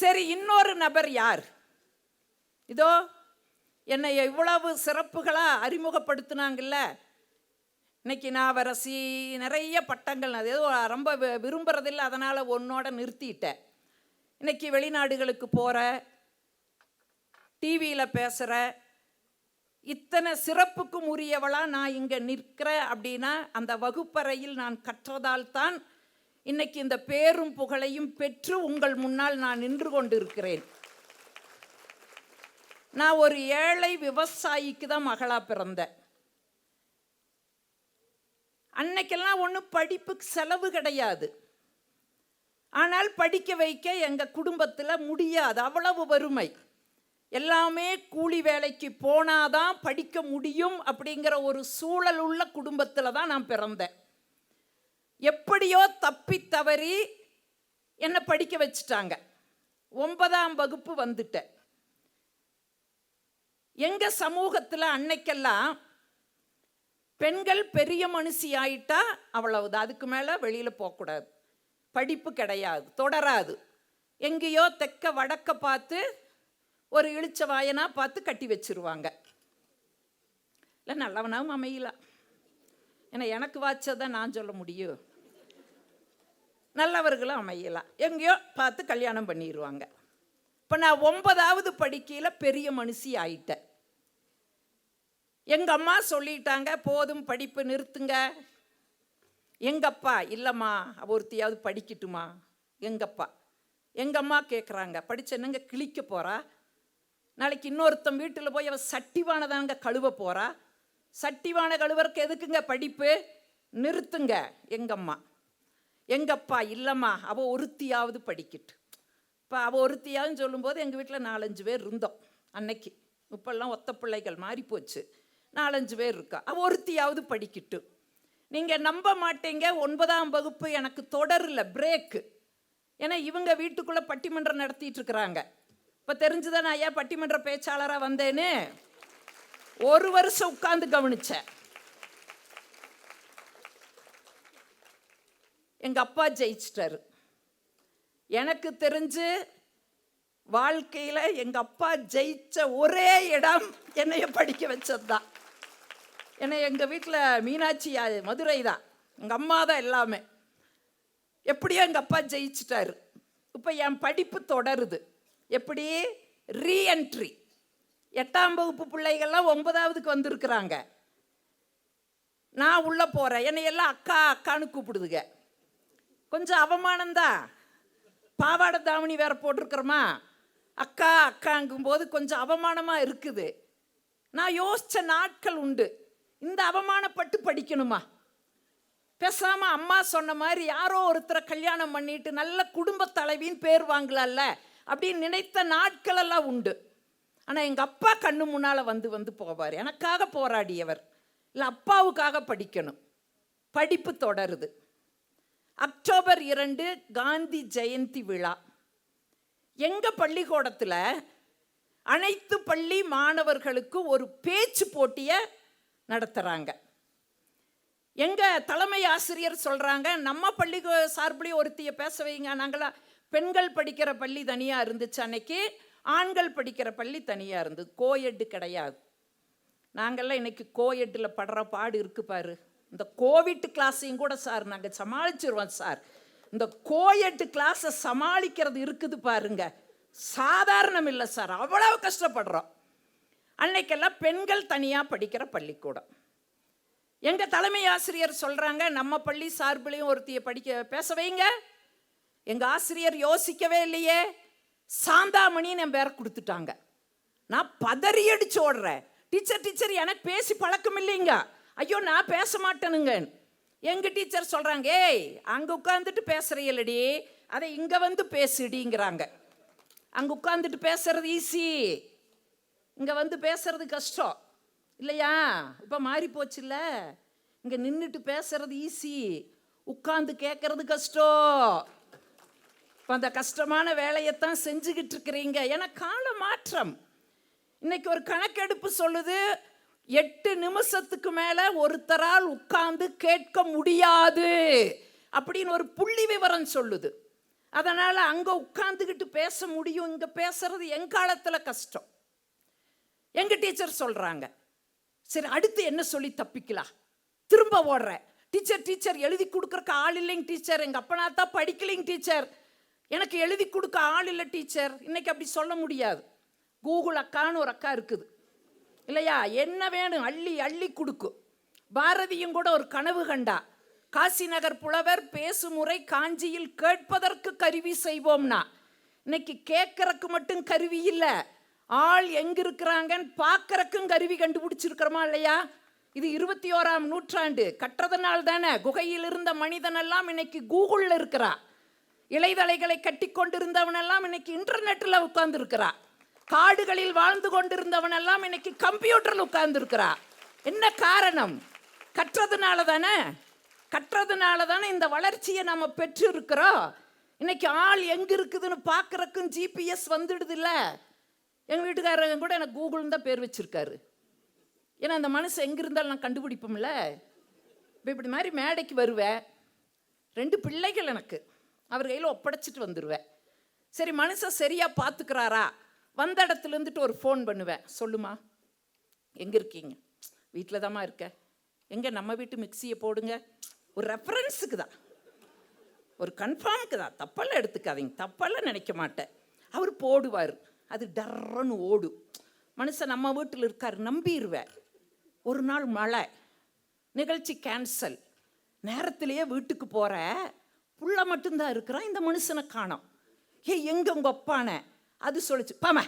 சரி, இன்னொரு நபர் யார்? இதோ என்னை இவ்வளவு சிறப்புகளாக அறிமுகப்படுத்தினாங்கல்ல. இன்னைக்கு நான் வரசி நிறைய பட்டங்கள் அது ஏதோ ரொம்ப விரும்புறதில்லை, அதனால் ஒன்னோட நிறுத்திட்டேன். இன்னைக்கு வெளிநாடுகளுக்கு போகிற, டிவியில் பேசுகிற, இத்தனை சிறப்புக்கும் உரியவளாக நான் இங்கே நிற்கிறேன் அப்படின்னா அந்த வகுப்பறையில் நான் கற்றதால் தான் இன்னைக்கு இந்த பேரும் புகழையும் பெற்று உங்கள் முன்னால் நான் நின்று கொண்டு இருக்கிறேன். நான் ஒரு ஏழை விவசாயிக்கு தான் மகளா பிறந்தேன். அன்னைக்கெல்லாம் ஒன்றும் படிப்புக்கு செலவு கிடையாது. ஆனால் படிக்க வைக்க எங்கள் குடும்பத்தில் முடியாது, அவ்வளவு வறுமை. எல்லாமே கூலி வேலைக்கு போனாதான் படிக்க முடியும் அப்படிங்கிற ஒரு சூழல் உள்ள குடும்பத்தில் தான் நான் பிறந்தேன். எப்படியோ தப்பி தவறி என்னை படிக்க வச்சுட்டாங்க. 9ஆம் வகுப்பு வந்துட்டேன். எங்கள் சமூகத்தில் அன்னைக்கெல்லாம் பெண்கள் பெரிய மனுஷி ஆயிட்டா அவ்வளவுதான், அதுக்கு மேலே வெளியில் போகக்கூடாது, படிப்பு கிடையாது, தொடராது. எங்கேயோ தெக்க வடக்க பார்த்து ஒரு இழிச்ச வாயனா பார்த்து கட்டி வச்சிருவாங்க. இல்லை நல்லவனாவும் அமையலாம், ஏன்னா எனக்கு வாச்சதை நான் சொல்ல முடியும். நல்லவர்களும் அமையலாம், எங்கேயோ பார்த்து கல்யாணம் பண்ணிடுவாங்க. இப்போ நான் 9ஆவது படிக்கையில் பெரிய மனுஷி ஆயிட்டேன். எங்கள் அம்மா சொல்லிட்டாங்க, போதும் படிப்பு நிறுத்துங்க. எங்கப்பா இல்லைம்மா ஒருத்தையாவது படிக்கட்டுமா. எங்கப்பா எங்கள் அம்மா கேட்குறாங்க, படித்த என்னங்க கிழிக்க போகிறா, நாளைக்கு இன்னொருத்தன் வீட்டில் போய் அவள் சட்டிவானதாங்க கழுவ போகிறா, சட்டிவான கழுவறக்கு எதுக்குங்க படிப்பு, நிறுத்துங்க. எங்கம்மா. எங்கப்பா இல்லைம்மா அவள் ஒருத்தியாவது படிக்கட்டு. இப்போ அவள் ஒருத்தியாவது சொல்லும்போது எங்கள் வீட்டில் 4-5 பேர் இருந்தோம் அன்னைக்கு. இப்போல்லாம் ஒத்த பிள்ளைகள் மாறி போச்சு, 4-5 பேர் இருக்கா. அவள் ஒருத்தியாவது படிக்கட்டு. நீங்கள் நம்ப மாட்டீங்க, 9ஆம் வகுப்பு எனக்கு தொடரல, பிரேக்கு. ஏன்னா இவங்க வீட்டுக்குள்ளே பட்டிமன்றம் நடத்திட்டு இருக்கிறாங்க. இப்போ தெரிஞ்சுதான் நான் ஏன் பட்டிமன்ற பேச்சாளராக வந்தேன்னு. 1 வருஷம் உட்கார்ந்து கவனிச்சேன். எங்கள் அப்பா ஜெயிச்சிட்டாரு. எனக்கு தெரிஞ்சு வாழ்க்கையில் எங்கள் அப்பா ஜெயிச்ச ஒரே இடம் என்னைய படிக்க வச்சது தான். ஏன்னா எங்கள் வீட்டில் மீனாட்சி மதுரை தான், எங்கள் அம்மா தான் எல்லாமே. எப்படியோ எங்கள் அப்பா ஜெயிச்சிட்டாரு. இப்போ என் படிப்பு தொடருது. எப்படி? ரீஎன்ட்ரி. 8ஆம் வகுப்பு பிள்ளைகள்லாம் 9ஆவதுக்கு வந்திருக்கிறாங்க. நான் உள்ளே போகிறேன், என்னை எல்லாம் அக்கா அக்கான்னு கூப்பிடுதுங்க. கொஞ்சம் அவமானம்தான், பாவாடை தாவணி வேற போட்டிருக்கிறோமா, அக்கா அக்காங்கும்போது கொஞ்சம் அவமானமாக இருக்குது. நான் யோசித்த நாட்கள் உண்டு, இந்த அவமானப்பட்டு படிக்கணுமா, பேசாமல் அம்மா சொன்ன மாதிரி யாரோ ஒருத்தரை கல்யாணம் பண்ணிட்டு நல்ல குடும்ப தலைவின்னு பேர் வாங்கலாம்ல அப்படின்னு நினைத்த நாட்கள் எல்லாம் உண்டு. ஆனால் எங்கள் அப்பா கண்ணு முன்னால் வந்து போவார். எனக்காக போராடியவர், இல்லை அப்பாவுக்காக படிக்கணும். படிப்பு தொடருது. அக்டோபர் 2 காந்தி ஜெயந்தி விழா. எங்கள் பள்ளிக்கூடத்தில் அனைத்து பள்ளி மாணவர்களுக்கு ஒரு பேச்சு போட்டியை நடத்துகிறாங்க. எங்கள் தலைமை ஆசிரியர் சொல்கிறாங்க, நம்ம பள்ளி சார்பிலையும் ஒருத்தியை பேச வைங்க. நாங்களாம் பெண்கள் படிக்கிற பள்ளி தனியாக இருந்துச்சு அன்னைக்கு, ஆண்கள் படிக்கிற பள்ளி தனியாக இருந்தது, கோஎட்டு கிடையாது. நாங்கள்லாம் இன்னைக்கு கோஎட்டில் படுற பாடு இருக்குது பாரு. இந்த கோவிட் கிளாஸையும் கூட சார் நாங்கள் சமாளிச்சிருவோம் சார். இந்த கோஎட்டு கிளாஸை சமாளிக்கிறது இருக்குது பாருங்க, சாதாரணம் இல்லை சார், அவ்வளவு கஷ்டப்படுறோம். அன்னைக்கெல்லாம் பெண்கள் தனியாக படிக்கிற பள்ளிக்கூடம். எங்கள் தலைமை ஆசிரியர் சொல்கிறாங்க, நம்ம பள்ளி சார்பிலையும் ஒருத்தியை பேச வைங்க. எங்கள் ஆசிரியர் யோசிக்கவே இல்லையே, சாந்தாமணின்னு என் பேரை கொடுத்துட்டாங்க. நான் பதறி அடிச்சு ஓடுறேன், டீச்சர் எனக்கு பேசி பழக்கம் இல்லைங்க, ஐயோ நான் பேச மாட்டேனுங்க. எங்கள் டீச்சர் சொல்கிறாங்க, ஏய் அங்கே உட்காந்துட்டு பேசுகிறீங்களடி, அதை இங்கே வந்து பேசுடிங்கிறாங்க. அங்கே உட்காந்துட்டு பேசுறது ஈஸி, இங்கே வந்து பேசுறது கஷ்டம் இல்லையா? இப்போ மாறி போச்சு இல்லை, இங்கே நின்றுட்டு பேசுறது ஈஸி, உட்காந்து கேட்கறது கஷ்டம். இப்போ அந்த கஷ்டமான வேலையைத்தான் செஞ்சுக்கிட்டு இருக்கிறீங்க. ஏன்னா கால மாற்றம். இன்னைக்கு ஒரு கணக்கெடுப்பு சொல்லுது, 8 நிமிஷத்துக்கு மேலே ஒருத்தரால் உட்கார்ந்து கேட்க முடியாது அப்படின்னு ஒரு புள்ளி விவரம் சொல்லுது. அதனால் அங்கே உட்காந்துக்கிட்டு பேச முடியும், இங்கே பேசுறது என் காலத்தில் கஷ்டம். எங்கள் டீச்சர் சொல்கிறாங்க, சரி அடுத்து என்ன சொல்லி தப்பிக்கலாம், திரும்ப ஓடுறேன். டீச்சர் எழுதி கொடுக்குறக்கு ஆள் இல்லைங்க டீச்சர், எங்கள் அப்பனா தான் படிக்கலைங்க டீச்சர், எனக்கு எழுதி கொடுக்க ஆள் இல்லை டீச்சர். இன்னைக்கு அப்படி சொல்ல முடியாது. கூகுள் அக்கான்னு ஒரு அக்கா இருக்குது இல்லையா, என்ன வேணும் அள்ளி அள்ளி கொடுக்கும். பாரதியும் கூட ஒரு கனவு கண்டா, காசி நகர் புலவர் பேசுமுறை காஞ்சியில் கேட்பதற்கு கருவி செய்வோம்னா. இன்னைக்கு கேட்கறக்கு மட்டும் கருவி இல்லை, ஆள் எங்க இருக்கிறாங்கன்னு பார்க்கறக்கும் கருவி கண்டுபிடிச்சிருக்கிறோமா இல்லையா. இது 21ஆம் நூற்றாண்டு. கற்றதனால் தானே குகையில் இருந்த மனிதன் எல்லாம் இன்னைக்கு கூகுளில் இருக்கிறா. இலைதலைகளை கட்டி கொண்டிருந்தவனெல்லாம் இன்னைக்கு இன்டர்நெட்டில் உட்கார்ந்து இருக்கிறா. காடுகளில் வாழ்ந்து கொண்டிருந்தவன் எல்லாம் இன்னைக்கு கம்ப்யூட்டரில் உட்கார்ந்து இருக்கிறா. என்ன காரணம்? கற்றதுனால தானே. கற்றதுனால தானே இந்த வளர்ச்சியை நம்ம பெற்று இருக்கிறோம். இன்னைக்கு ஆள் எங்க இருக்குதுன்னு பார்க்கறக்கும் ஜிபிஎஸ் வந்துடுது இல்லை. எங்கள் வீட்டுக்காரங்க கூட எனக்கு கூகுள்னு தான் பேர் வச்சிருக்காரு. ஏன்னா அந்த மனுஷன் எங்கே இருந்தாலும் நான் கண்டுபிடிப்போம்ல. இப்போ இப்படி மாதிரி மேடைக்கு வருவேன், 2 பிள்ளைகள் எனக்கு, அவர் கையில் ஒப்படைச்சிட்டு வந்துடுவேன். சரி மனுஷன் சரியாக பார்த்துக்கிறாரா, வந்த இடத்துல இருந்துட்டு ஒரு ஃபோன் பண்ணுவேன், சொல்லுமா எங்கே இருக்கீங்க, வீட்டில் தாம்மா இருக்க, எங்கே நம்ம வீட்டு மிக்சியை போடுங்க, ஒரு ரெஃபரன்ஸுக்கு தான், ஒரு கன்ஃபார்முக்கு தான், தப்பெல்லாம் எடுத்துக்காதீங்க, தப்பெல்லாம் நினைக்க மாட்டேன். அவர் போடுவார், அது டர்ன்னு ஓடும். மனுஷன் நம்ம வீட்டில் இருக்கார் நம்பிடுவேன். ஒரு நாள் மழை, நிகழ்ச்சி கேன்சல், நேரத்திலேயே வீட்டுக்கு போகிற, புள்ள மட்டும்தான் இருக்கிறான், இந்த மனுஷனை காணோம். எங்கே உங்கள் அப்பானே? அது சொல்லிச்சு, பாம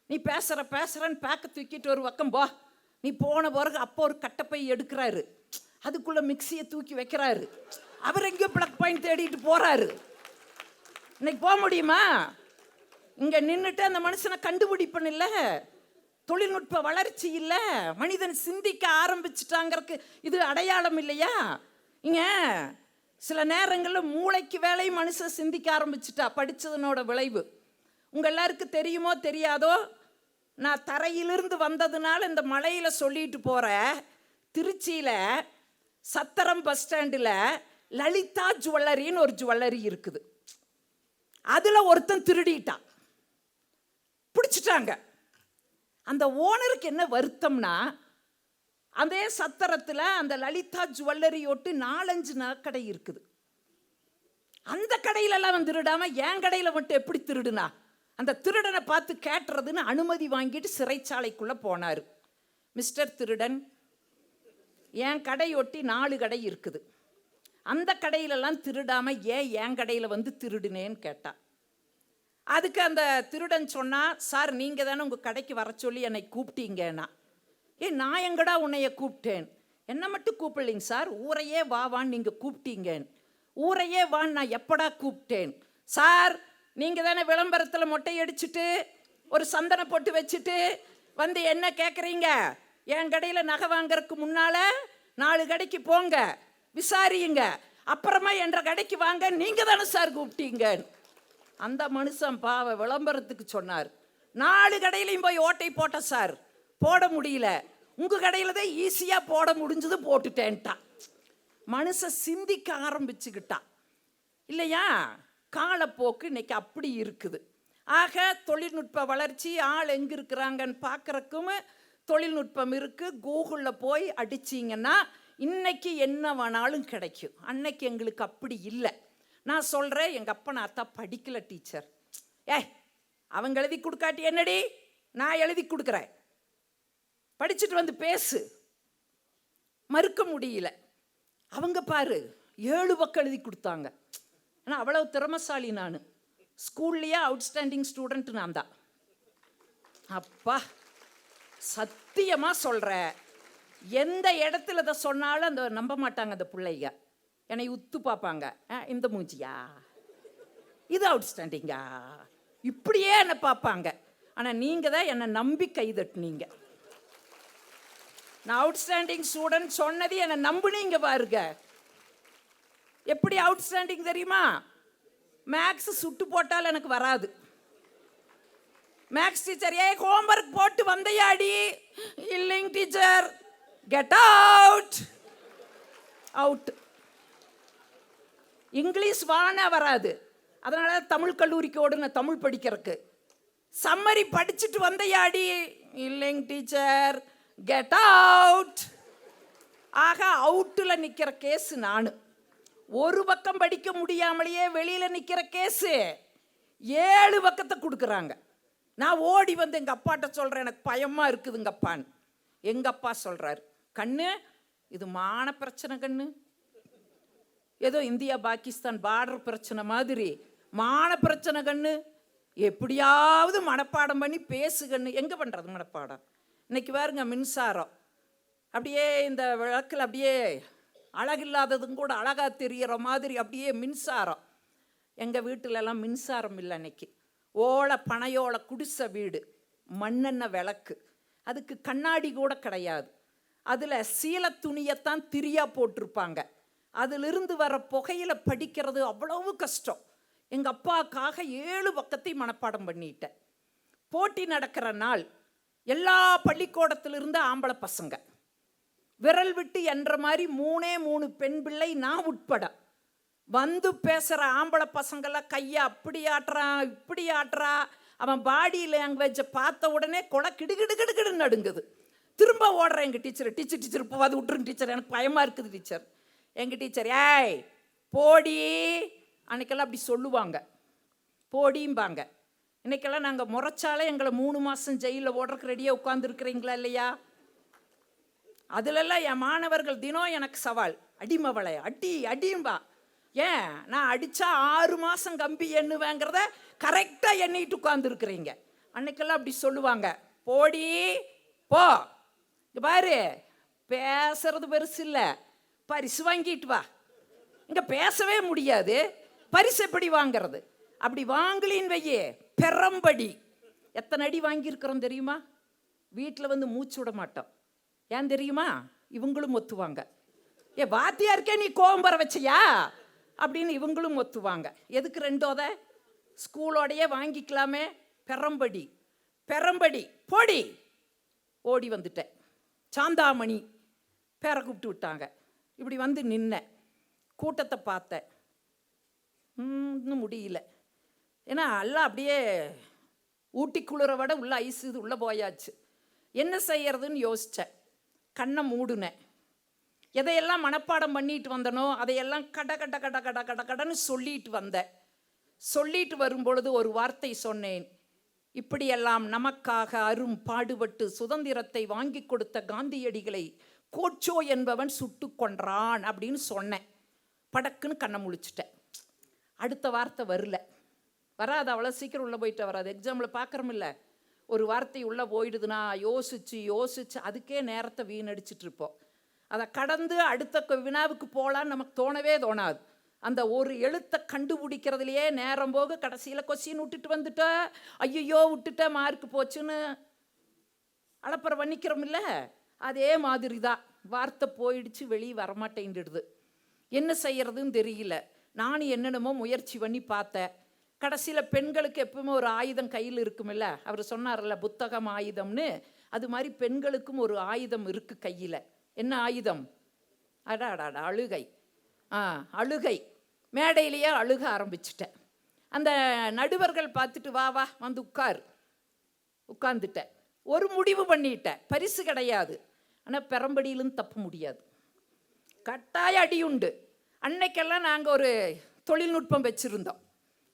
நீ பேசுகிறன்னு பேக்க தூக்கிட்டு ஒரு பக்கம் போ. நீ போன பிறகு அப்போ ஒரு கட்டப்பை எடுக்கிறாரு, அதுக்குள்ளே மிக்சியை தூக்கி வைக்கிறாரு, அவர் எங்கேயோ ப்ளக் பாயிண்ட் தேடிட்டு போகிறாரு. இன்னைக்கு போக முடியுமா? இங்கே நின்றுட்டு அந்த மனுஷனை கண்டுபிடிப்பன் இல்லை. தொழில்நுட்ப வளர்ச்சி இல்லை, மனிதன் சிந்திக்க ஆரம்பிச்சிட்டாங்கிறதுக்கு இது அடையாளம் இல்லையா? இங்க சில நேரங்களில் மூளைக்கு வேலை மனுஷன் சிந்திக்க ஆரம்பிச்சிட்டா, படித்ததனோட விளைவு. உங்கள் எல்லாருக்கும் தெரியுமோ தெரியாதோ, நான் தரையிலிருந்து வந்ததுனால இந்த மலையில் சொல்லிட்டு போகிற, திருச்சியில் சத்திரம் பஸ் ஸ்டாண்டில் லலிதா ஜுவல்லரின்னு ஒரு ஜுவல்லரி இருக்குது. அதில் ஒருத்தன் திருடிட்டான், பிடிச்சிட்டாங்க. அந்த ஓனருக்கு என்ன வருத்தம்னா, அதே சத்திரத்தில் அந்த லலிதா ஜுவல்லரி ஒட்டு 4-5 நகைக்கடை இருக்குது. அந்த கடையிலெல்லாம் அவன் திருடாம என் கடையில் மட்டும் எப்படி திருடுனா? அந்த திருடனை பார்த்து கேட்டுறதுன்னு அனுமதி வாங்கிட்டு சிறைச்சாலைக்குள்ளே போனார். மிஸ்டர் திருடன், என் கடை ஒட்டி 4 கடை இருக்குது, அந்த கடையிலெல்லாம் திருடாமல் ஏன் என் கடையில் வந்து திருடுனேன்னு கேட்டான். அதுக்கு அந்த திருடன் சொன்னா, சார் நீங்கள் தானே உங்கள் கடைக்கு வர சொல்லி என்னை கூப்பிட்டீங்கன்னா. நான் எங்கடா உன்னைய கூப்பிட்டேன், என்னை மட்டும் கூப்பிடலைங்க சார், ஊரையே வான்னு நீங்கள் கூப்பிட்டீங்கன்னு. ஊரையே வான்னு நான் எப்படா கூப்பிட்டேன் சார்? நீங்கள் தானே விளம்பரத்தில் மொட்டை அடிச்சுட்டு ஒரு சந்தன போட்டு வச்சுட்டு வந்து என்ன கேட்குறீங்க? என் கடையில் நகை வாங்கறதுக்கு முன்னால் 4 கடைக்கு போங்க, விசாரியுங்க, அப்புறமா என்ற கடைக்கு வாங்க, நீங்கள் தானே சார் கூப்பிட்டீங்க. அந்த மனுஷன் பாவ விளம்பரத்துக்கு சொன்னார், 4 கடையிலையும் போய் ஓட்டை போட்ட சார், போட முடியல, உங்கள் கடையில் தான் ஈஸியாக போட முடிஞ்சது, போட்டுட்டேன்ட்டான். மனுஷன் சிந்திக்க ஆரம்பிச்சுக்கிட்டான் இல்லையா? காலப்போக்கு இன்னைக்கு அப்படி இருக்குது. ஆக தொழில்நுட்ப வளர்ச்சி, ஆள் எங்கே இருக்கிறாங்கன்னு பார்க்குறக்கும் தொழில்நுட்பம் இருக்குது. கூகுளில் போய் அடிச்சிங்கன்னா இன்னைக்கு என்ன வேணாலும் கிடைக்கும். அன்னைக்கு எங்களுக்கு அப்படி இல்லை. நான் சொல்கிறேன், எங்கள் அப்பா நான் அத்தா படிக்கலை டீச்சர், அவங்க எழுதி கொடுக்காட்டி என்னடி, நான் எழுதி கொடுக்குறேன், படிச்சுட்டு வந்து பேசு, மறுக்க முடியல. அவங்க பாரு 7 பக்கம் எழுதி கொடுத்தாங்க. ஆனால் அவ்வளவு திறமசாலி நான். ஸ்கூல்லையே அவுட்ஸ்டாண்டிங் ஸ்டூடெண்ட் நான் தான். அப்பா சத்தியமாக சொல்கிறேன், எந்த இடத்துல இதை சொன்னாலும் அந்த நம்ப மாட்டாங்க அந்த பிள்ளைங்க. என்னை உத்து பார்ப்பாங்க, இந்த மூஞ்சியா, இது அவுட்ஸ்டாண்டிங்கா, இப்படியே என்னை பார்ப்பாங்க. ஆனால் நீங்கள் தான் என்னை நம்பி கைதட்டுனீங்க. நான் அவுட்ஸ்டாண்டிங் ஸ்டூடெண்ட் சொன்னது என்னை நம்புனீங்க பாருங்க. எப்படி அவுட்ஸ்டாண்டிங் தெரியுமா? மேக்ஸ் சுட்டு போட்டால் எனக்கு வராது. மேக்ஸ் டீச்சர், ஹோம்ஒர்க் போட்டு வந்தையாடி, இல்லைங்க teacher, get out. Out. English வானா வராது, அதனால தமிழ் கல்லூரிக்கு ஓடுன தமிழ் படிக்கிறதுக்கு. சம்மரி படிச்சுட்டு வந்தையாடி, இல்லைங்க டீச்சர், கெட் அவுட். ஆக அவுட்டில் நிற்கிற கேஸு நான். ஒரு பக்கம் படிக்க முடியாமலேயே வெளியில் நிற்கிற கேஸு 7 பக்கத்தை கொடுக்குறாங்க. நான் ஓடி வந்து எங்கள் அப்பாட்ட சொல்கிறேன், எனக்கு பயமாக இருக்குதுங்கப்பான்னு. எங்கள் அப்பா சொல்கிறார், கண்ணு இது மான பிரச்சனை கண்ணு, ஏதோ இந்தியா பாகிஸ்தான் பார்டர் பிரச்சனை மாதிரி மான பிரச்சனை கண்ணு, எப்படியாவது மனப்பாடம் பண்ணி பேசுகண்ணு. எங்கே பண்ணுறது மனப்பாடம்? இன்னைக்கு பாருங்க மின்சாரம் அப்படியே இந்த விளக்கில் அப்படியே அழகில்லாததும் கூட அழகாக தெரிகிற மாதிரி அப்படியே மின்சாரம். எங்கள் வீட்டிலலாம் மின்சாரம் இல்லை. அன்னைக்கு ஓலை பனையோலை குடிசை வீடு, மண்ணெண்ணெய் விளக்கு, அதுக்கு கண்ணாடி கூட கிடையாது. அதில் சீல துணியைத்தான் திரியாக போட்டிருப்பாங்க. அதிலிருந்து வர புகையில் படிக்கிறது அவ்வளவு கஷ்டம். எங்கள் அப்பாவுக்காக 7 பக்கத்தையும் மனப்பாடம் பண்ணிட்டேன். போட்டி நடக்கிற நாள், எல்லா பள்ளிக்கூடத்திலிருந்து ஆம்பளை பசங்க, விரல் விட்டு என்ற மாதிரி 3 பெண் பிள்ளை நான் உட்பட வந்து பேசுகிற ஆம்பளை பசங்களாம் கையை அப்படி ஆட்டுறான் இப்படி ஆட்டுறா. அவன் பாடி லாங்குவேஜை பார்த்த உடனே கொலை கிடுகிடுகிடுகிடுன்னு நடுங்குது. திரும்ப ஓடுறேன் எங்கள் டீச்சர், டீச்சர் இப்போ அது விட்டுருங்க டீச்சர், எனக்கு பயமாக இருக்குது டீச்சர். எங்கள் டீச்சர், ஏய் போடி, அன்னைக்கெல்லாம் அப்படி சொல்லுவாங்க, போடிம்பாங்க. இன்னைக்கெல்லாம் நாங்கள் முறைச்சாலே எங்களை 3 மாதம் ஜெயிலில் ஓடுறதுக்கு ரெடியாக உட்காந்துருக்குறீங்களா இல்லையா? அதுலெல்லாம் என் மாணவர்கள் தினம் எனக்கு சவால், அடிமவளை அடி அடியும்பா. ஏன் நான் அடித்தா 6 மாதம் கம்பி எண்ணுவேங்கிறத கரெக்டாக எண்ணிட்டு உட்காந்துருக்குறீங்க. அன்னைக்கெல்லாம் அப்படி சொல்லுவாங்க, போடி போ, பாரு பேசுறது பெருசு இல்லை, பரிசு வாங்கிட்டு வா. இங்கே பேசவே முடியாது, பரிசு எப்படி வாங்கிறது? அப்படி வாங்கலின்னு வையே பெரம்படி. எத்தனை அடி வாங்கியிருக்கிறோம் தெரியுமா? வீட்டில் வந்து மூச்சு விட மாட்டோம். ஏன் தெரியுமா? இவங்களும் ஒத்துவாங்க. வாத்தியாருக்கே நீ கோபம் வர வச்சியா அப்படின்னு இவங்களும் ஒத்துவாங்க. எதுக்கு 2 ஸ்கூலோடையே வாங்கிக்கலாமே. பெரம்படி பெரம்படி போடி. ஓடி வந்துட்டேன். சாந்தாமணி பேரை கூப்பிட்டு விட்டாங்க. இப்படி வந்து நின்னேன், கூட்டத்தை பார்த்தேன். இன்னும் முடியல. ஏன்னா எல்லாம் அப்படியே ஊட்டி குளிர விட உள்ள ஐஸ் இது உள்ளே போயாச்சு. என்ன செய்யறதுன்னு யோசித்தேன். கண்ணை மூடுனேன். எதையெல்லாம் மனப்பாடம் பண்ணிட்டு வந்தனோ அதையெல்லாம் கட கட கட கட கட கடன்னு சொல்லிட்டு வந்தேன். சொல்லிட்டு வரும்பொழுது ஒரு வார்த்தை சொன்னேன், இப்படியெல்லாம் நமக்காக அரும் பாடுபட்டு சுதந்திரத்தை வாங்கி கொடுத்த காந்தியடிகளை கோச்சோ என்பவன் சுட்டு கொன்றான் அப்படின்னு சொன்னேன். படக்குன்னு கண்ணை முழிச்சிட்டேன். அடுத்த வார்த்தை வரல, வராது, அவ்வளோ சீக்கிரம் உள்ளே போயிட்டு வராது. எக்ஸாமில் பார்க்குறோமில்ல, ஒரு வார்த்தை உள்ளே போயிடுதுன்னா யோசித்து யோசித்து அதுக்கே நேரத்தை வீணடிச்சிட்டு இருப்போம். அதை கடந்து அடுத்த வினாவுக்கு போகலான்னு நமக்கு தோணவே தோணாது. அந்த ஒரு எழுத்தை கண்டுபிடிக்கிறதுலையே நேரம் போக கடைசியில் கொஸ்டின் விட்டுட்டு வந்துட்ட, ஐயோ விட்டுட்ட மார்க் போச்சுன்னு அலப்பறை பண்ணிக்கிறோமில்ல, அதே மாதிரி தான் வார்த்தை போயிடுச்சு, வெளியே வரமாட்டேன்டுடுது. என்ன செய்யறதுன்னு தெரியல. நானும் என்னென்னமோ முயற்சி பண்ணி பார்த்தேன். கடைசியில் பெண்களுக்கு எப்பவுமே ஒரு ஆயுதம் கையில் இருக்குமில்ல, அவர் சொன்னார்ல புத்தகம் ஆயுதம்னு, அது மாதிரி பெண்களுக்கும் ஒரு ஆயுதம் இருக்குது கையில். என்ன ஆயுதம்? அடாடாடா அழுகை. அழுகை. மேடையிலேயே அழுக ஆரம்பிச்சிட்டேன். அந்த நடுவர்கள் பார்த்துட்டு வா வா வந்து உட்கார்ந்துட்டேன். ஒரு முடிவு பண்ணிட்டேன், பரிசு கிடையாது, ஆனால் பெரம்படியிலும் தப்ப முடியாது, கட்டாய அடி உண்டு. அன்னைக்கெல்லாம் நாங்கள் ஒரு தொழில்நுட்பம் வச்சுருந்தோம்,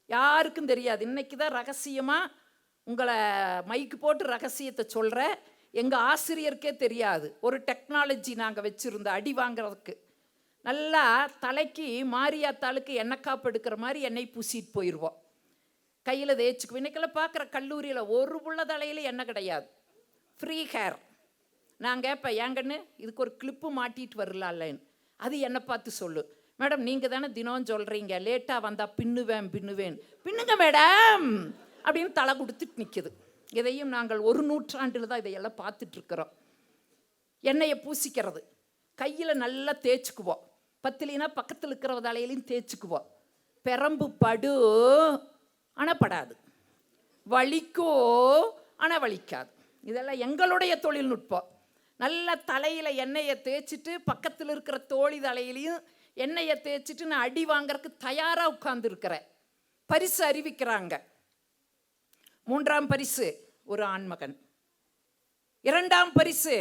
யாருக்கும் தெரியாது. இன்னைக்கு தான் ரகசியமாக உங்களை மைக்கு போட்டு ரகசியத்தை சொல்கிறேன். எங்கள் ஆசிரியருக்கே தெரியாது. ஒரு டெக்னாலஜி நாங்கள் வச்சுருந்தோம் அடி வாங்கிறதுக்கு. நல்லா தலைக்கு மாரியாத்தாளுக்கு எண்ணெய் காப்பு எடுக்கிற மாதிரி எண்ணெய் பூசிட்டு போயிடுவோம், கையில் தேய்ச்சிக்குவோம். இன்றைக்கெல்லாம் பார்க்குற கல்லூரியில் ஒரு புள்ள தலையில் எண்ணெய் கிடையாது, ஃப்ரீ ஹேர். நான் கேட்பேன், ஏங்கன்னு இதுக்கு ஒரு கிளிப்பு மாட்டிட்டு வரலாம்லன்னு. அது என்னை பார்த்து சொல்லு, மேடம் நீங்கள் தானே தினம் சொல்கிறீங்க லேட்டாக வந்தால் பின்னுவேன் பின்னுங்க மேடம் அப்படின்னு தலை கொடுத்துட்டு நிற்கிது. இதையும் நாங்கள் 1 நூற்றாண்டில் தான் இதையெல்லாம் பார்த்துட்ருக்குறோம். எண்ணெயை பூசிக்கிறது, கையில் நல்லா தேய்ச்சிக்குவோம், பத்திலினா பக்கத்தில் இருக்கிற தலையிலையும் தேய்ச்சிக்குவோம். பெரம்பு படு ஆனால் படாது, வலிக்கோ ஆனால் வலிக்காது. இதெல்லாம் எங்களுடைய தொழில்நுட்பம். நல்லா தலையில் எண்ணெயை தேய்ச்சிட்டு பக்கத்தில் இருக்கிற தோழி தலையிலையும் எண்ணெயை தேய்ச்சிட்டு நான் அடி வாங்கறதுக்கு தயாராக உட்கார்ந்துருக்கிறேன். பரிசு அறிவிக்கிறாங்க. 3ஆம் பரிசு ஒரு ஆண்மகன், 2ஆம் பரிசு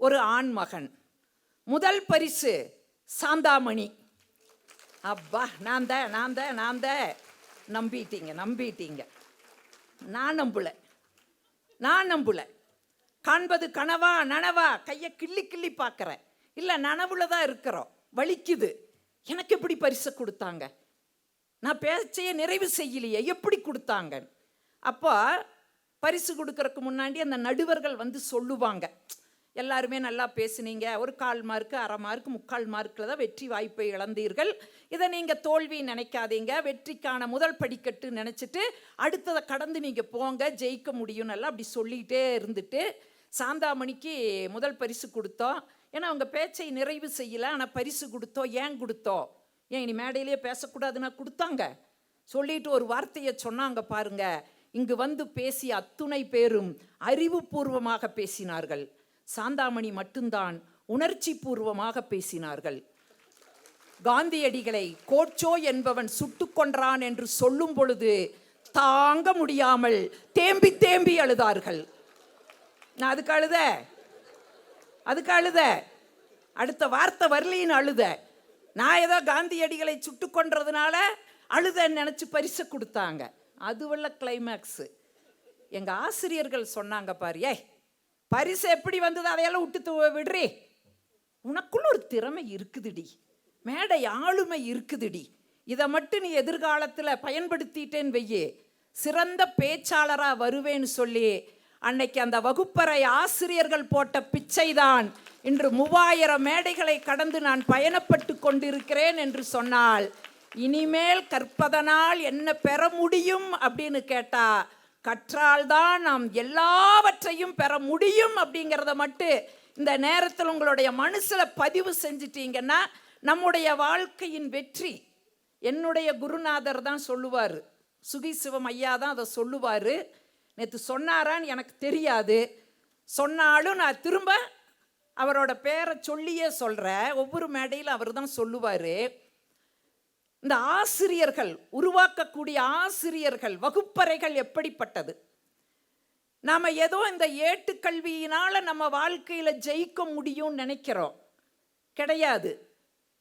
ஒரு ஆண்மகன், முதல் பரிசு சாந்தாமணி. அப்பா, நான் தான் நம்பிட்டீங்க. நான் நம்புல. காண்பது கனவா நனவா, கையை கிள்ளி பார்க்குறேன். இல்லை, நனவுல தான் இருக்கிறோம், வலிக்குது. எனக்கு எப்படி பரிசு கொடுத்தாங்க? நான் பேச்சையே நிறைவு செய்யலையே, எப்படி கொடுத்தாங்க? அப்போ பரிசு கொடுக்கறதுக்கு முன்னாடி அந்த நடுவர்கள் வந்து சொல்லுவாங்க, எல்லாருமே நல்லா பேசுனீங்க, ஒரு 1/4 மார்க்கு, 1/2 மார்க்கு, 3/4 மார்க்கில் தான் வெற்றி வாய்ப்பை இழந்தீர்கள். இதை நீங்கள் தோல்வி நினைக்காதீங்க, வெற்றிக்கான முதல் படிக்கட்டு நினச்சிட்டு அடுத்ததை கடந்து நீங்கள் போங்க, ஜெயிக்க முடியும்னு எல்லாம் அப்படி சொல்லிகிட்டே இருந்துட்டு சாந்தாமணிக்கு முதல் பரிசு கொடுத்தோம். ஏன்னா அவங்க பேச்சை நிறைவு செய்யலை, ஆனால் பரிசு கொடுத்தோம். ஏன் கொடுத்தோம்? ஏன் இனி மேடையிலேயே பேசக்கூடாதுன்னா கொடுத்தாங்க. சொல்லிட்டு ஒரு வார்த்தையை சொன்னாங்க பாருங்க, இங்கு வந்து பேசிய அத்துணை பேரும் அறிவுபூர்வமாக பேசினார்கள், சாந்தாமணி மட்டும்தான் உணர்ச்சி பூர்வமாக பேசினார்கள். காந்தியடிகளை கோட்சோ என்பவன் சுட்டு கொன்றான் என்று சொல்லும் பொழுது தாங்க முடியாமல் தேம்பி அழுதார்கள். நான் அதுக்கு அழுத அடுத்த வார்த்தை வரலின்னு அழுத. நான் ஏதோ காந்தியடிகளை சுட்டு கொன்றதுனால அழுதன்னு நினச்சி பரிசை கொடுத்தாங்க. அதுவல்ல கிளைமேக்ஸு. எங்கள் ஆசிரியர்கள் சொன்னாங்க பாரு, பரிசு எப்படி வந்தது அதையெல்லாம் விட்டு விடுறே, உனக்குள்ள ஒரு திறமை இருக்குதுடி, மேடை ஆளுமை இருக்குதுடி, இதை மட்டும் நீ எதிர்காலத்தில் பயன்படுத்திட்டேன்னு வையே, சிறந்த பேச்சாளராக வருவேன்னு சொல்லி அன்னைக்கு அந்த வகுப்பறை ஆசிரியர்கள் போட்ட பிச்சைதான் இன்று 3000 மேடைகளை கடந்து நான் பயணப்பட்டு கொண்டிருக்கிறேன் என்று சொன்னால், இனிமேல் கற்பதனால் என்ன பெற முடியும் அப்படின்னு கேட்டா, கற்றால்தான் நாம் எல்லாவற்றையும் பெற முடியும் அப்படிங்கிறத மட்டும் இந்த நேரத்தில் உங்களுடைய மனசில் பதிவு செஞ்சிட்டீங்கன்னா நம்முடைய வாழ்க்கையின் வெற்றி. என்னுடைய குருநாதர் தான் சொல்லுவார், சுகி சிவம் ஐயா தான் அதை சொல்லுவார். நேற்று சொன்னாரான்னு எனக்கு தெரியாது, சொன்னாலும் நான் திரும்ப அவரோட பேரை சொல்லியே சொல்கிறேன். ஒவ்வொரு மேடையில் அவர் தான் சொல்லுவார், இந்த ஆசிரியர்கள் உருவாக்கக்கூடிய ஆசிரியர்கள் வகுப்பறைகள் எப்படிப்பட்டது? நாம் ஏதோ இந்த ஏட்டுக்கல்வியினால் நம்ம வாழ்க்கையில் ஜெயிக்க முடியும்னு நினைக்கிறோம், கிடையாது.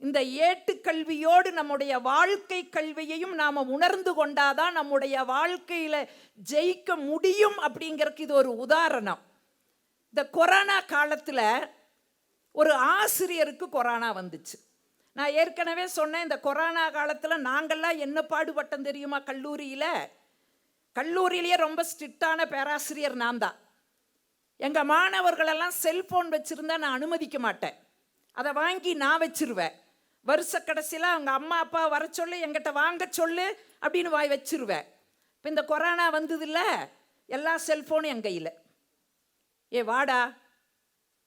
இந்த ஏட்டுக்கல்வியோடு நம்முடைய வாழ்க்கை கல்வியையும் நாம் உணர்ந்து கொண்டாதான் நம்முடைய வாழ்க்கையில் ஜெயிக்க முடியும் அப்படிங்கிறதுக்கு இது ஒரு உதாரணம். இந்த கொரோனா காலத்தில் ஒரு ஆசிரியருக்கு கொரோனா வந்துச்சு. நான் ஏற்கனவே சொன்னேன், இந்த கொரோனா காலத்தில் நாங்கள்லாம் என்ன பாடுபட்டோம் தெரியுமா? கல்லூரியிலேயே ரொம்ப ஸ்ட்ரிக்டான பேராசிரியர் நான் தான். எங்கள் மாணவர்களெல்லாம் செல்ஃபோன் வச்சுருந்தா நான் அனுமதிக்க மாட்டேன், அதை வாங்கி நான் வச்சிருவேன். வருஷ கடைசியில் அவங்க அம்மா அப்பா வர சொல்லு, எங்கிட்ட வாங்க சொல்லு அப்படின்னு வச்சிருவேன். இப்போ இந்த கொரோனா வந்ததில்ல, எல்லா செல்ஃபோனும் என் கையில். வாடா,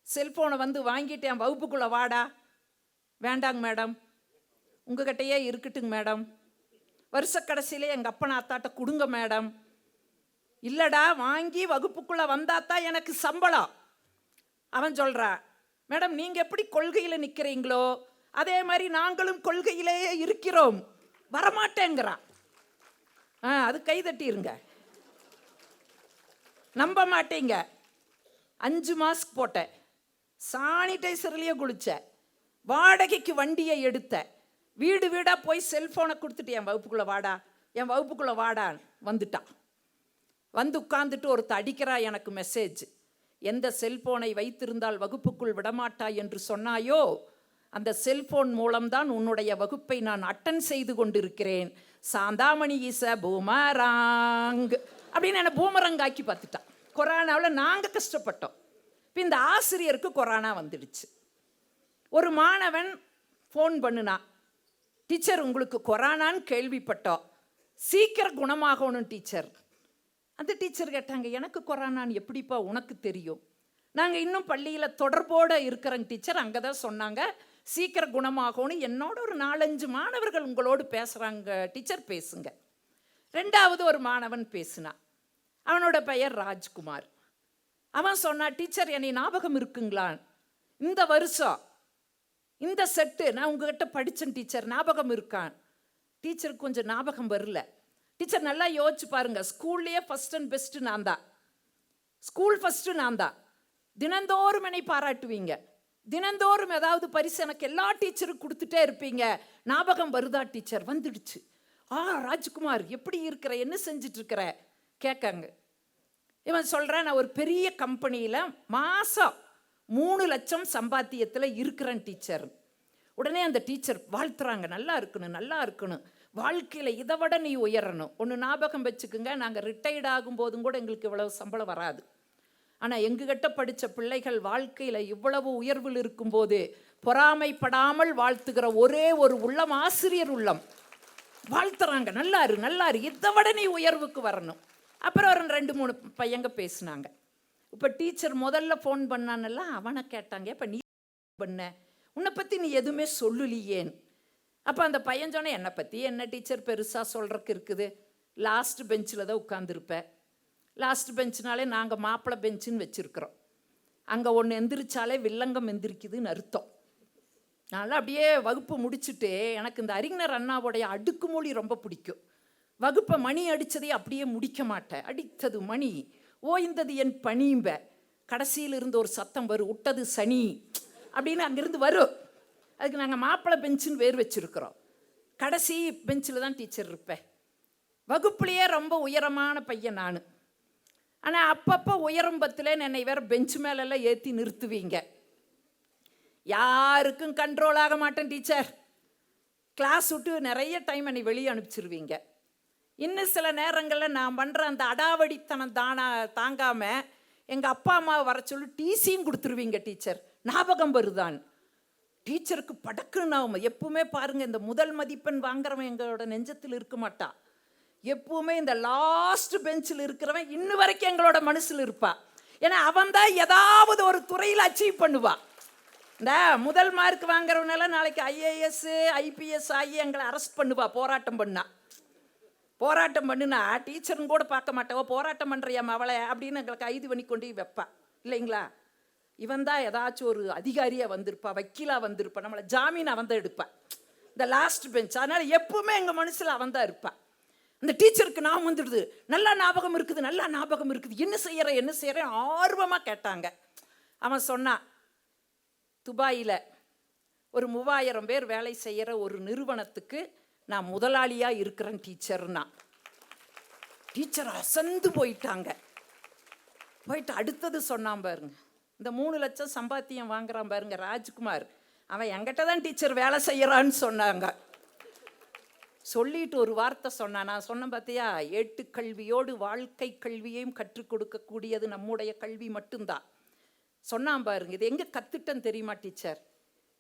செல்ஃபோனை வந்து வாங்கிட்டு என் வகுப்புக்குள்ளே வாடா. வேண்டாங்க மேடம், உங்ககிட்டயே இருக்கட்டுங்க மேடம், வருஷ கடைசியிலே எங்கள் அப்பனை அத்தாட்ட கொடுங்க மேடம். இல்லைடா, வாங்கி வகுப்புக்குள்ளே வந்தாத்தான் எனக்கு சம்பளம். அவன் சொல்கிறான், மேடம் நீங்கள் எப்படி கொள்கையில் நிற்கிறீங்களோ அதே மாதிரி நாங்களும் கொள்கையிலேயே இருக்கிறோம், வரமாட்டேங்கிறான். அது கைதட்டிருங்க, நம்ப மாட்டீங்க. 5 மாஸ்க் போட்டேன், சானிடைசர்லேயே குளித்தேன், வாடகைக்கு வண்டியை எடுத்தேன், வீடு வீடாக போய் செல்ஃபோனை கொடுத்துட்டு என் வகுப்புக்குள்ளே வாடான்னு வந்துட்டான். வந்து உட்காந்துட்டு ஒருத்த அடிக்கிறா எனக்கு மெசேஜ், எந்த செல்ஃபோனை வைத்திருந்தால் வகுப்புக்குள் விடமாட்டா என்று சொன்னாயோ அந்த செல்ஃபோன் மூலம்தான் உன்னுடைய வகுப்பை நான் அட்டன் செய்து கொண்டிருக்கிறேன். சாந்தாமணி இஸ் அ பூமராங் அப்படின்னு என்னை பூமரங் ஆக்கி பார்த்துட்டான். கொரோனாவில் நாங்கள் கஷ்டப்பட்டோம். இப்போ இந்த ஆசிரியருக்கு கொரோனா வந்துடுச்சு. ஒரு மாணவன் ஃபோன் பண்ணுனா, டீச்சர் உங்களுக்கு கொரோனான்னு கேள்விப்பட்டோம், சீக்கிரம் குணமாகணும் டீச்சர். அந்த டீச்சர் கேட்டாங்க, எனக்கு கொரோனான்னு எப்படிப்பா உனக்கு தெரியும்? நாங்கள் இன்னும் பள்ளியில் தொடர்போடு இருக்கிறோங்க டீச்சர், அங்கே தான் சொன்னாங்க சீக்கிரம் குணமாகணும். என்னோட ஒரு 4-5 மாணவர்கள் உங்களோடு பேசுகிறாங்க டீச்சர், பேசுங்க. 2வது ஒரு மாணவன் பேசினான், அவனோட பெயர் ராஜ்குமார். அவன் சொன்னான், டீச்சர் என்னை ஞாபகம் இருக்குங்களா? இந்த வருஷம் இந்த செட்டு நான் உங்ககிட்ட படித்தேன் டீச்சர், ஞாபகம் இருக்கான்? டீச்சருக்கு கொஞ்சம் ஞாபகம் வரல. டீச்சர் நல்லா யோசிச்சு பாருங்க, ஸ்கூல்லையே ஃபர்ஸ்ட் அண்ட் பெஸ்ட் நான் தான், ஸ்கூல் ஃபர்ஸ்ட் நான் தான். தினந்தோறும் என்னை பாராட்டுவீங்க, தினந்தோறும் ஏதாவது பரிசு எனக்கு எல்லா டீச்சருக்கும் கொடுத்துட்டே இருப்பீங்க. ஞாபகம் வருதா டீச்சர்? வந்துடுச்சு. ராஜ்குமார் எப்படி இருக்கிற, என்ன செஞ்சுட்டு இருக்கிற கேட்காங்க. இவன் சொல்கிறேன், நான் ஒரு பெரிய கம்பெனியில் மாதம் 3 லட்சம் சம்பாத்தியத்தில் இருக்கிறேன் டீச்சர். உடனே அந்த டீச்சர் வாழ்த்துறாங்க, நல்லா இருக்கணும், நல்லா இருக்கணும், வாழ்க்கையில் இதை விட நீ உயரணும். ஒன்று ஞாபகம் வச்சுக்குங்க, நாங்கள் ரிட்டையர்ட் ஆகும்போதும் கூட எங்களுக்கு இவ்வளவு சம்பளம் வராது. ஆனால் எங்ககிட்ட படித்த பிள்ளைகள் வாழ்க்கையில் இவ்வளவு உயர்வில் இருக்கும்போது பொறாமைப்படாமல் வாழ்த்துகிற ஒரே ஒரு உள்ளம் ஆசிரியர் உள்ளம். வாழ்த்துறாங்க, நல்லாரு நல்லாரு, இதை விட நீ உயர்வுக்கு வரணும். அப்புறம் ஒரு 2-3 பையங்க பேசினாங்க. இப்போ டீச்சர் முதல்ல ஃபோன் பண்ணானல்ல, அவனை கேட்டாங்க, இப்போ நீ பண்ண, உன்னை பற்றி நீ எதுவுமே சொல்லலையேன். அப்போ அந்த பையன் சொன்ன, என்னை பற்றி என்ன டீச்சர் பெருசாக சொல்கிறக்கு இருக்குது, லாஸ்ட் பெஞ்சில் தான் உட்காந்துருப்பேன். லாஸ்ட் பெஞ்சுனாலே நாங்கள் மாப்பிள்ளை பெஞ்சுன்னு வச்சுருக்குறோம். அங்கே ஒன்று எந்திரிச்சாலே வில்லங்கம் எந்திரிக்குதுன்னு அர்த்தம். அதனால் அப்படியே வகுப்பு முடிச்சுட்டு, எனக்கு இந்த அறிஞர் அண்ணாவுடைய அடுக்குமொழி ரொம்ப பிடிக்கும். வகுப்பை மணி அடித்ததை அப்படியே முடிக்க மாட்டேன். அடித்தது மணி, ஓய்ந்தது என் பணியும்ப, கடைசியில் இருந்து ஒரு சத்தம் வரும், விட்டது சனி அப்படின்னு அங்கேருந்து வரும். அதுக்கு நாங்கள் மாப்பிள்ளை பெஞ்சுன்னு வேறு வச்சுருக்குறோம். கடைசி பெஞ்சில் தான் டீச்சர் இருப்பேன். வகுப்புலேயே ரொம்ப உயரமான பையன் நான். ஆனால் அப்பப்போ உயரம்பத்தில் என்னை வேறு பெஞ்சு மேலெல்லாம் ஏற்றி நிறுத்துவீங்க. யாருக்கும் கண்ட்ரோல் ஆக மாட்டேன் டீச்சர். கிளாஸ் விட்டு நிறைய டைம் என்னை வெளியே அனுப்பிச்சிருவீங்க. இன்னும் சில நேரங்களில் நான் பண்ணுற அந்த அடாவடித்தனம் தாங்காமல் எங்கள் அப்பா அம்மாவை வர சொல்லி டிசியும் கொடுத்துருவீங்க டீச்சர். ஞாபகம் வருதான் டீச்சருக்கு படக்குன்னு. எப்பவுமே பாருங்கள், இந்த முதல் மதிப்பெண் வாங்குறவன் எங்களோட நெஞ்சத்தில் இருக்க மாட்டான். எப்பவுமே இந்த லாஸ்ட் பெஞ்சில் இருக்கிறவன் இன்னும் வரைக்கும் எங்களோட மனசில் இருப்பான். ஏன்னா அவன் தான் ஏதாவது ஒரு துறையில் அச்சீவ் பண்ணுவான். இந்த முதல் மார்க் வாங்குறவனால நாளைக்கு IAS IPS ஆகி எங்களை அரெஸ்ட் பண்ணுவா. போராட்டம் பண்ணுனா டீச்சரும் கூட பார்க்க மாட்டேவோ, போராட்டம் பண்ணுறியாம் அவளை அப்படின்னு எங்களை கைது பண்ணி கொண்டு வைப்பா இல்லைங்களா. இவன் தான் ஏதாச்சும் ஒரு அதிகாரியாக வந்திருப்பா, வக்கீலாக வந்திருப்பா, நம்மளை ஜாமீன் அவன் தான் எடுப்பான். இந்த லாஸ்ட் பெஞ்ச். அதனால் எப்பவுமே எங்கள் மனசில் அவன் தான் இருப்பான். அந்த டீச்சருக்கு ஞாபகம் வந்துடுது, நல்லா ஞாபகம் இருக்குது, நல்லா ஞாபகம் இருக்குது, என்ன செய்கிறேன் ஆர்வமாக கேட்டாங்க. அவன் சொன்னான், துபாயில் ஒரு 3000 பேர் வேலை செய்கிற ஒரு நிறுவனத்துக்கு நான் முதலாளியாக இருக்கிறேன் டீச்சர்னா. டீச்சர் அசந்து போயிட்டாங்க. போயிட்டு அடுத்தது சொன்னான் பாருங்க, இந்த 3 லட்சம் சம்பாத்தியம் வாங்குறான் பாருங்க ராஜ்குமார், அவன் என்கிட்ட தான் டீச்சர் வேலை செய்கிறான்னு சொன்னாங்க. சொல்லிட்டு ஒரு வார்த்தை சொன்னான். நான் சொன்னேன் பார்த்தியா, ஏட்டுக்கல்வியோடு வாழ்க்கை கல்வியையும் கற்றுக் கொடுக்கக்கூடியது நம்முடைய கல்வி மட்டும்தான். சொன்னான் பாருங்க, இது எங்கே கற்றுட்டேன்னு தெரியுமா டீச்சர்?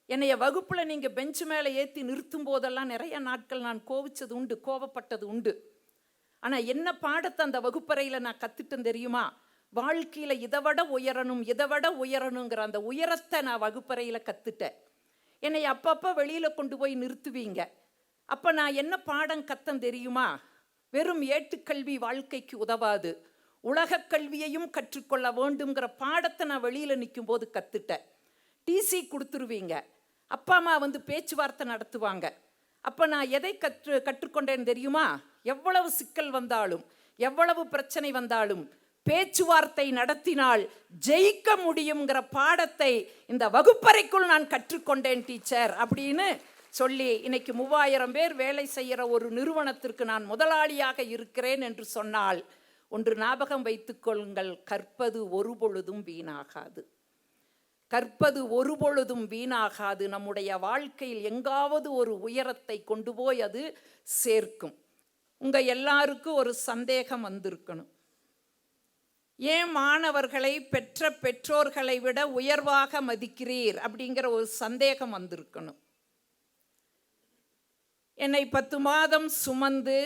என்னைய வகுப்பில் நீங்கள் பெஞ்சு மேலே ஏற்றி நிறுத்தும் போதெல்லாம் நிறைய நாட்கள் நான் கோவிச்சது உண்டு, கோவப்பட்டது உண்டு. ஆனால் என்ன பாடத்தை அந்த வகுப்பறையில் நான் கற்றுட்டேன் தெரியுமா? வாழ்க்கையில் இதை விட உயரணுங்கிற அந்த உயரத்தை நான் வகுப்பறையில் கற்றுட்டேன். என்னை அப்பப்போ வெளியில் கொண்டு போய் நிறுத்துவீங்க. அப்போ நான் என்ன பாடம் கத்தன் தெரியுமா? வெறும் ஏட்டுக்கல்வி வாழ்க்கைக்கு உதவாது, உலகக் கல்வியையும் கற்றுக்கொள்ள வேண்டுங்கிற பாடத்தை நான் வெளியில் நிற்கும் போது கற்றுட்டேன். டிசி கொடுத்துருவீங்க, அப்பா அம்மா வந்து பேச்சுவார்த்தை நடத்துவாங்க. அப்போ நான் எதை கற்றுக்கொண்டேன்னு தெரியுமா? எவ்வளவு சிக்கல் வந்தாலும், எவ்வளவு பிரச்சனை வந்தாலும் பேச்சுவார்த்தை நடத்தினால் ஜெயிக்க முடியுங்கிற பாடத்தை இந்த வகுப்பறைக்குள் நான் கற்றுக்கொண்டேன் டீச்சர் அப்படின்னு சொல்லி, இன்னைக்கு 3000 பேர் வேலை செய்கிற ஒரு நிறுவனத்திற்கு நான் முதலாளியாக இருக்கிறேன் என்று சொன்னால், ஒன்று ஞாபகம் வைத்துக் கொள்ளுங்கள், கற்பது ஒருபொழுதும் வீணாகாது. கற்பது ஒருபொழுதும் வீணாகாது. நம்முடைய வாழ்க்கையில் எங்காவது ஒரு உயரத்தை கொண்டு போய் அது சேர்க்கும். உங்கள் எல்லாருக்கும் ஒரு சந்தேகம் வந்திருக்கணும், ஏன் மாணவர்களை பெற்ற பெற்றோர்களை விட உயர்வாக மதிக்கிறீர் அப்படிங்கிற ஒரு சந்தேகம் வந்திருக்கணும். என்னை 10 மாதம் சுமந்து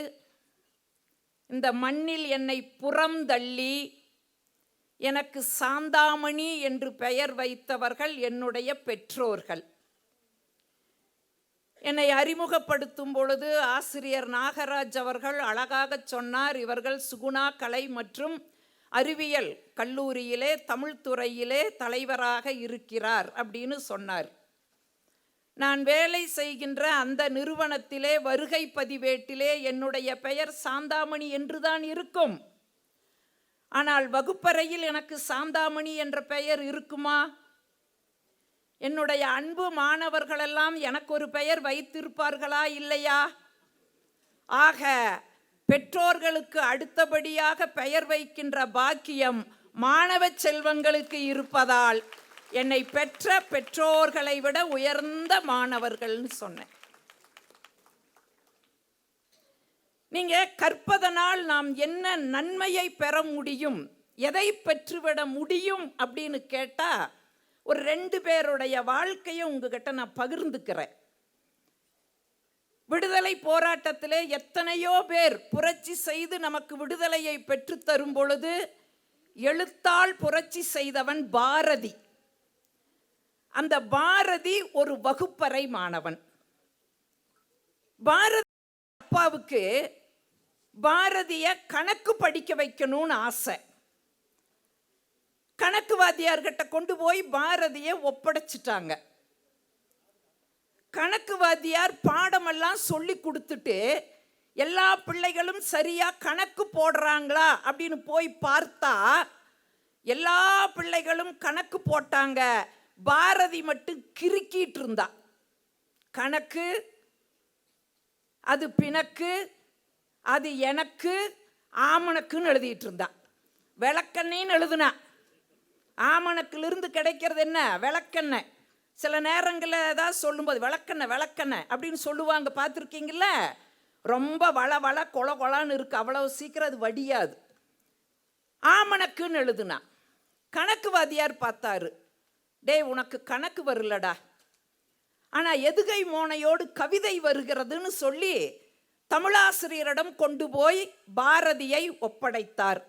இந்த மண்ணில் என்னை புறம் தள்ளி எனக்கு சாந்தாமணி என்று பெயர் வைத்தவர்கள் என்னுடைய பெற்றோர்கள். என்னை அறிமுகப்படுத்தும் பொழுது ஆசிரியர் நாகராஜ் அவர்கள் அழகாக சொன்னார், இவர்கள் சுகுணா கலை மற்றும் அறிவியல் கல்லூரியிலே தமிழ் துறையிலே தலைவராக இருக்கிறார் அப்படின்னு சொன்னார். நான் வேலை செய்கின்ற அந்த நிறுவனத்திலே வருகை பதிவேட்டிலே என்னுடைய பெயர் சாந்தாமணி என்றுதான் இருக்கும். ஆனால் வகுப்பறையில் எனக்கு சாந்தாமணி என்ற பெயர் இருக்குமா? என்னுடைய அன்பு மாணவர்களெல்லாம் எனக்கு ஒரு பெயர் வைத்திருப்பார்களா இல்லையா? ஆக பெற்றோர்களுக்கு அடுத்தபடியாக பெயர் வைக்கின்ற பாக்கியம் மாணவ செல்வங்களுக்கு இருப்பதால் என்னை பெற்ற பெற்றோர்களை விட உயர்ந்த மாணவர்கள்னு சொன்னேன். நீங்க கற்பதனால் நாம் என்ன நன்மையை பெற முடியும், எதை பெற்றுவிட முடியும் அப்படின்னு கேட்டா, ஒரு 2 பேருடைய வாழ்க்கையை உங்ககிட்ட நான் பகிர்ந்துக்கிறேன். விடுதலை போராட்டத்திலே எத்தனையோ பேர் புரட்சி செய்து நமக்கு விடுதலையை பெற்று தரும் பொழுது எழுத்தால் புரட்சி செய்தவன் பாரதி. அந்த பாரதி ஒரு வகுப்பறை மாணவன். பாரதி அப்பாவுக்கு பாரதிய கணக்கு படிக்க வைக்கணும்னு ஆசை. கணக்கு வாத்தியார்கிட்ட கொண்டு போய் பாரதியை ஒப்படைச்சிட்டாங்க. கணக்கு வாத்தியார் பாடமெல்லாம் சொல்லி கொடுத்துட்டு எல்லா பிள்ளைகளும் சரியா கணக்கு போடுறாங்களா அப்படின்னு போய் பார்த்தா எல்லா பிள்ளைகளும் கணக்கு போட்டாங்க. பாரதி மட்டும் கிறுக்கிட்டு இருந்தா. கணக்கு, அது பிணக்கு, அது எனக்கு, ஆமணக்குன்னு எழுதிட்டு இருந்தா. விளக்கெண்ணெய்ன்னு எழுதுனா. ஆமணக்கிலிருந்து கிடைக்கிறது என்ன? விளக்கெண்ணெய். சில நேரங்களில் ஏதாவது சொல்லும்போது விளக்கெண்ணெய் விளக்கெண்ணெய் அப்படின்னு சொல்லுவாங்க, பார்த்துருக்கீங்கள? ரொம்ப வள வள கொல கொலான்னு இருக்கு, அவ்வளவு சீக்கிரம் அது வடியாது. ஆமணக்குன்னு எழுதுனா. கணக்குவாதியார் பார்த்தாரு, டேய் உனக்கு கணக்கு வரலடா, ஆனால் எதுகை மோனையோடு கவிதை வருகிறதுன்னு சொல்லி தமிழாசிரியரிடம் கொண்டு போய் பாரதியை ஒப்படைத்தார்.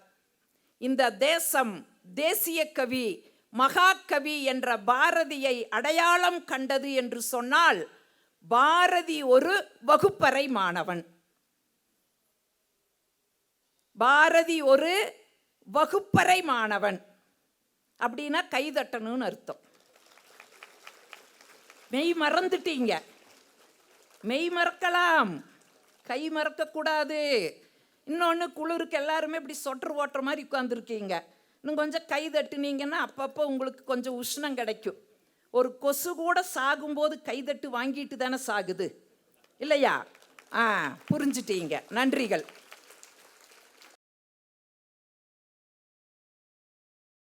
இந்த தேசம் தேசிய கவி மகாகவி என்ற பாரதியை அடையாளம் கண்டது என்று சொன்னால் பாரதி ஒரு வகுப்பறை மாணவன். பாரதி ஒரு வகுப்பறை மாணவன் அப்படின்னா கைதட்டணும்னு அர்த்தம். மெய் மறந்துட்டீங்க. மெய் மறக்கலாம், கை மறக்கக்கூடாது. இன்னொன்று, குளிருக்கு எல்லாருமே இப்படி சொட்டர் ஓட்டுற மாதிரி உட்காந்துருக்கீங்க. இன்னும் கொஞ்சம் கை தட்டுனீங்கன்னா அப்பப்போ உங்களுக்கு கொஞ்சம் உஷ்ணம் கிடைக்கும். ஒரு கொசு கூட சாகும்போது கைதட்டு வாங்கிட்டு தானே சாகுது இல்லையா? புரிஞ்சுட்டீங்க. நன்றிகள்.